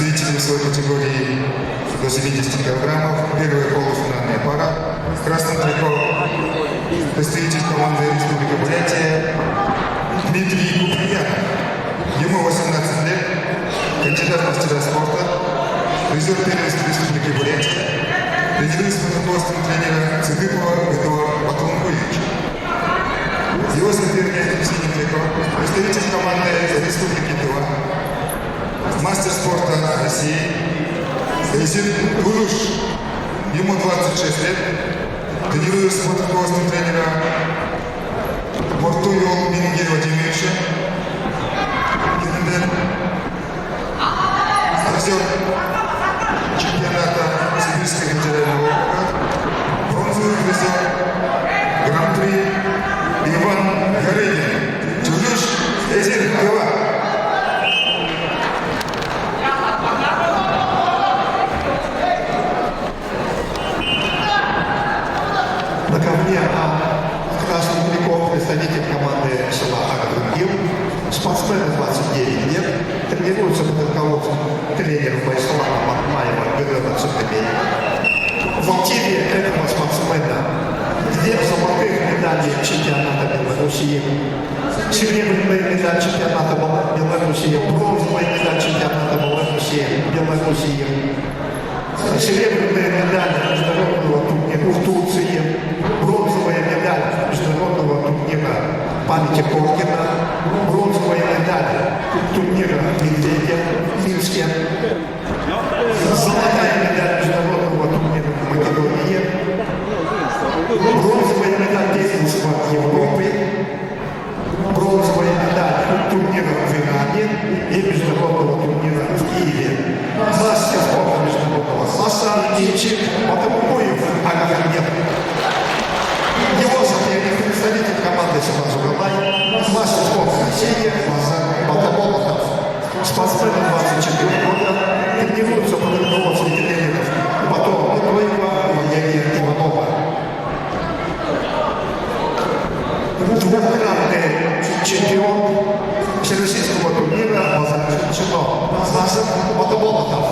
представители своей категории до 70 килограммов. Первая полуфинальная пара. В красном трико представитель команды Республики Бурятия Дмитрий Куприянов. Ему 18 лет, кандидат в мастера спорта, призер первенства Республики Бурятия, тренируется под руководством тренера Цыгыкова Эдуарда Батлункуевича. Его соперник в синем трико представитель команды Республики Тыва, мастер спорта России Язин Гулюш. Ему 26 лет, тренируется под руководством тренера Мортуева Мингея Владимировича. Призер чемпионата Сибирского федерального округа, бронзовый призер Гран-при Иван Горыгин. Чулюш Эзин Ива. На ковне красным трико представитель команды села Агрогил, спортсмен 29 лет, тренируется под руководством тренера Байсалана Махмаева Грена Цукабея. В активе этого спортсмена 2 золотых медали чемпионата Белоруссии, серебряная медаль чемпионата Белоруссии, бронзовая медаль чемпионата Белоруссии, серебряная медаль международного турнира в Турции, бронзовая медаль международного турнира памяти Коркина, бронзовая медаль турнира Медведя в Минске, золотая медаль международного турнира в Македонии, бронзовая медаль действия Европы, бронзовая медаль турнира в Иране и международного турнира в Киеве. Мастер спорта международного класса Ильичик Батамуев Агагамед. Его соперник представитель команды Симазугалай, мастер спорта России Батамолотов. Спортсмен 24 года, тренируется под руководством тренеров Батона Матоева и Валерия Иванова. Двукратный чемпион всероссийского турнира Мазарчино Назар Батамолотов.